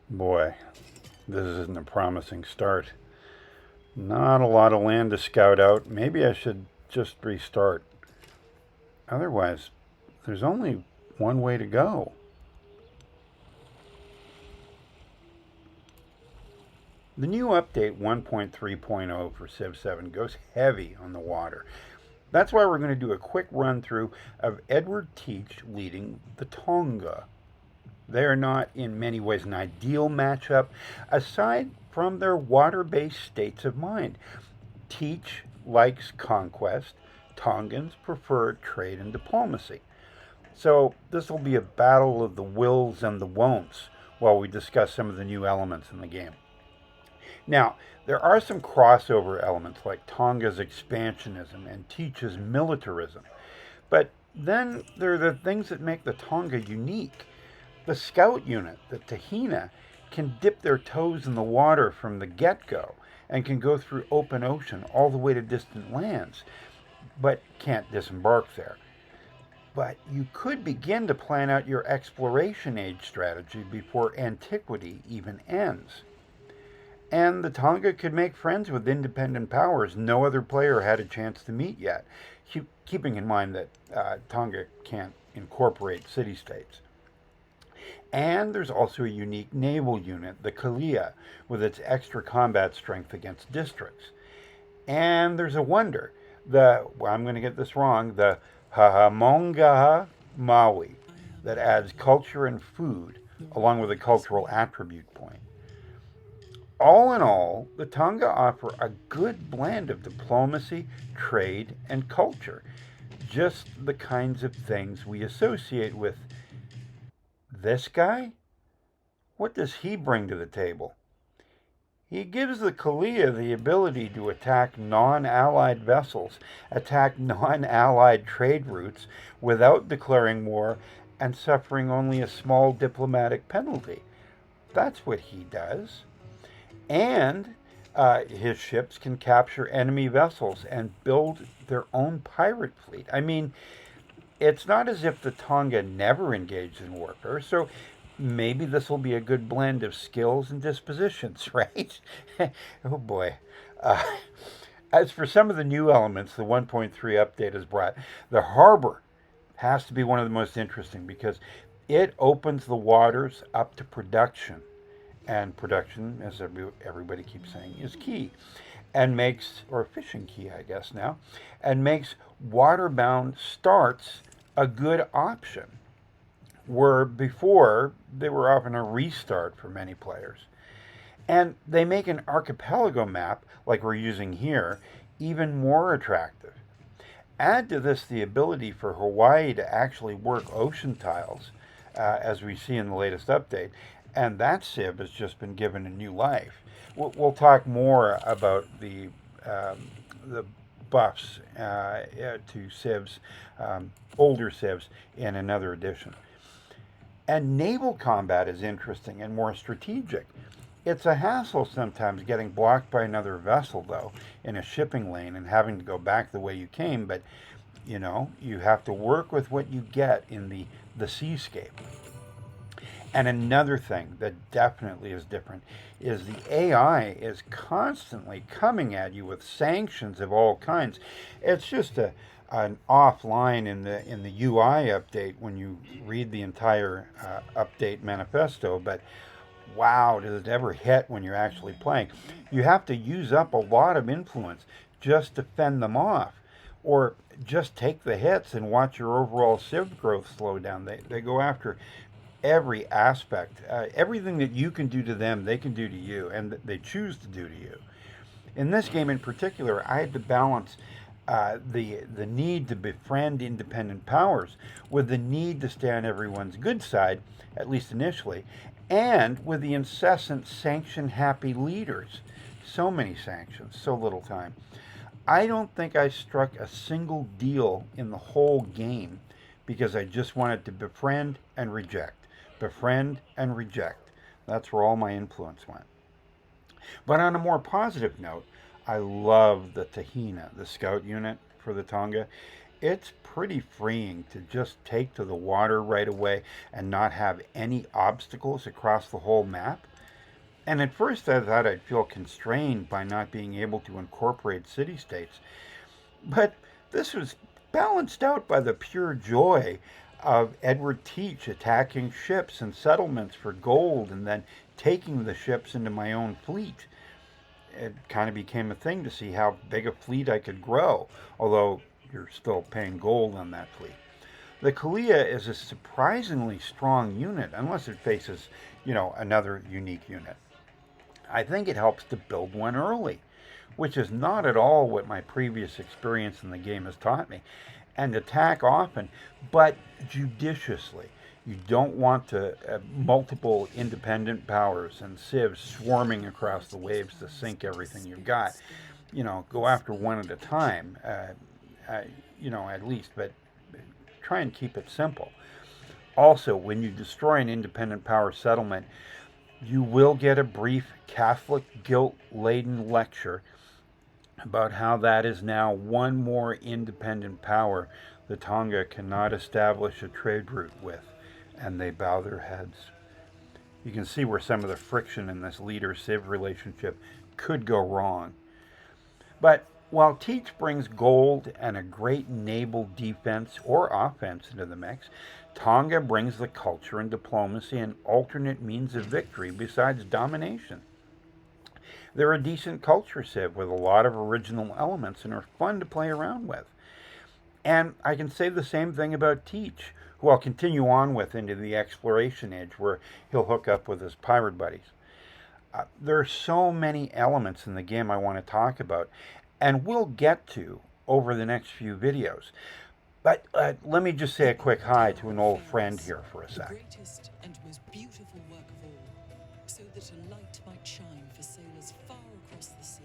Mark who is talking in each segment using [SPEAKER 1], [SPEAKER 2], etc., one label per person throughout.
[SPEAKER 1] Boy, this isn't a promising start. Not a lot of land to scout out. Maybe I should just restart. Otherwise, there's only one way to go. The new update 1.3.0 for Civ 7 goes heavy on the water. That's why we're going to do a quick run through of Edward Teach leading the Tonga. They are not in many ways an ideal matchup, aside from their water based states of mind. Teach likes conquest, Tongans prefer trade and diplomacy. So this will be a battle of the wills and the won'ts while we discuss some of the new elements in the game. Now, there are some crossover elements like Tonga's expansionism and Teach's militarism, but then there are the things that make the Tonga unique. The scout unit, the Tahina, can dip their toes in the water from the get go and can go through open ocean all the way to distant lands, but can't disembark there. But you could begin to plan out your exploration age strategy before antiquity even ends. And the Tonga could make friends with independent powers no other player had a chance to meet yet, keeping in mind that Tonga can't incorporate city states. And there's also a unique naval unit, the Kalia, with its extra combat strength against districts. And there's a wonder, I'm going to get this wrong, the Hahamongaha Maui, that adds culture and food along with a cultural attribute point. All in all, the Tonga offer a good blend of diplomacy, trade, and culture. Just the kinds of things we associate with this guy. What does he bring to the table? He gives the Kalia the ability to attack non allied vessels, attack non allied trade routes without declaring war and suffering only a small diplomatic penalty. That's what he does. And his ships can capture enemy vessels and build their own pirate fleet. I mean, it's not as if the Tonga never engaged in warfare, so maybe this will be a good blend of skills and dispositions, right? Oh boy. Uh, as for some of the new elements the 1.3 update has brought, the harbor has to be one of the most interesting because it opens the waters up to production. And production, as everybody keeps saying, is key. And makes, or fishing key, I guess now, and makes waterbound starts a good option, where before they were often a restart for many players. And they make an archipelago map, like we're using here, even more attractive. Add to this the ability for Hawaii to actually work ocean tiles, as we see in the latest update, and that Civ has just been given a new life. We'll talk more about the buffs to Civs, older Civs, in another edition. And naval combat is interesting and more strategic. It's a hassle sometimes getting blocked by another vessel, though, in a shipping lane and having to go back the way you came, but you have to work with what you get in the seascape. And another thing that definitely is different is the AI is constantly coming at you with sanctions of all kinds. It's just an offline in the UI update when you read the entire update manifesto, but wow, does it ever hit when you're actually playing? You have to use up a lot of influence just to fend them off. Or just take the hits and watch your overall civ growth slow down. They go after every aspect, everything that you can do to them, they can do to you, and they choose to do to you. In this game in particular, I had to balance the need to befriend independent powers with the need to stay on everyone's good side, at least initially, and with the incessant sanction happy leaders. So many sanctions, so little time. I don't think I struck a single deal in the whole game because I just wanted to befriend and reject. Befriend and reject. That's where all my influence went. But on a more positive note, I love the Tahina, the scout unit for the Tonga. It's pretty freeing to just take to the water right away and not have any obstacles across the whole map. And at first I thought I'd feel constrained by not being able to incorporate city-states. But this was balanced out by the pure joy of Edward Teach attacking ships and settlements for gold and then taking the ships into my own fleet. It kind of became a thing to see how big a fleet I could grow, although you're still paying gold on that fleet. The Kalia is a surprisingly strong unit, unless it faces, another unique unit. I think it helps to build one early, which is not at all what my previous experience in the game has taught me. And attack often, but judiciously. You don't want to multiple independent powers and civs swarming across the waves to sink everything you've got. Go after one at a time, at least, but try and keep it simple. Also, when you destroy an independent power settlement, you will get a brief Catholic guilt-laden lecture about how that is now one more independent power the Tonga cannot establish a trade route with, and they bow their heads. You can see where some of the friction in this leader-civ relationship could go wrong. But while Teach brings gold and a great naval defense or offense into the mix, Tonga brings the culture and diplomacy and alternate means of victory besides domination. They're a decent culture civ with a lot of original elements and are fun to play around with. And I can say the same thing about Teach, who I'll continue on with into the exploration age where he'll hook up with his pirate buddies. There are so many elements in the game I want to talk about, and we'll get to over the next few videos. But let me just say a quick hi to an old friend here for a sec.
[SPEAKER 2] The greatest and most beautiful work of all, so that a light might shine for sailors far across the sea.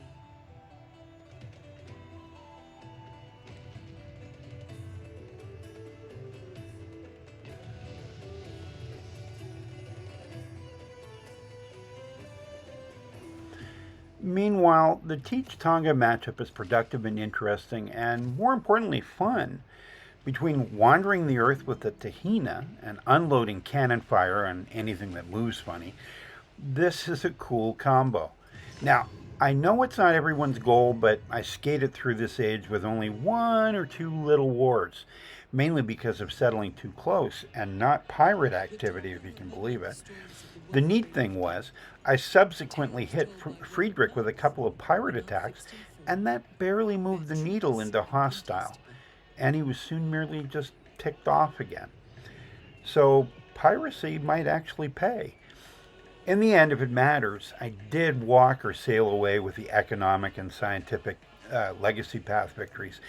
[SPEAKER 1] Meanwhile, the Teach Tonga matchup is productive and interesting, and more importantly, fun. Between wandering the earth with the Tahina and unloading cannon fire on anything that moves funny, this is a cool combo. Now, I know it's not everyone's goal, but I skated through this age with only one or two little wars, mainly because of settling too close and not pirate activity, if you can believe it. The neat thing was, I subsequently hit Friedrich with a couple of pirate attacks, and that barely moved the needle into hostile, and he was soon merely just ticked off again. So piracy might actually pay. In the end, if it matters, I did walk or sail away with the economic and scientific legacy path victories,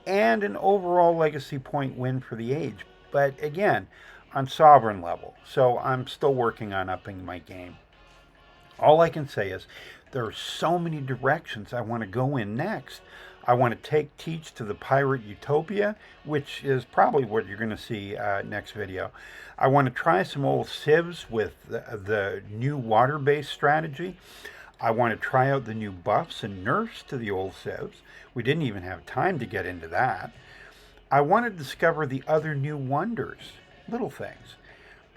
[SPEAKER 1] and an overall legacy point win for the age, but again, on sovereign level, so I'm still working on upping my game. All I can say is there are so many directions I want to go in next. I want to take Teach to the pirate utopia, which is probably what you're going to see next video. I want to try some old civs with the new water-based strategy. I want to try out the new buffs and nerfs to the old civs. We didn't even have time to get into that. I want to discover the other new wonders, little things.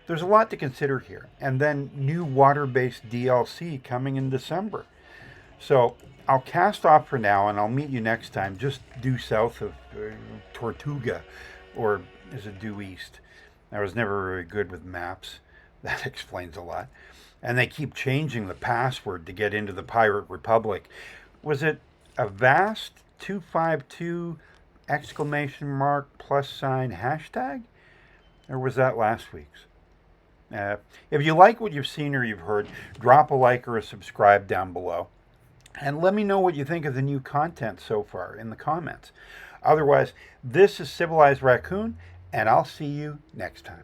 [SPEAKER 1] There's a lot to consider here. And then new water-based DLC coming in December. So I'll cast off for now, and I'll meet you next time, just due south of Tortuga, or is it due east? I was never very good with maps. That explains a lot. And they keep changing the password to get into the Pirate Republic. Was it Avast 252 exclamation mark plus sign hashtag? Or was that last week's? If you like what you've seen or you've heard, drop a like or a subscribe down below. And let me know what you think of the new content so far in the comments. Otherwise, this is Civilized Raccoon, and I'll see you next time.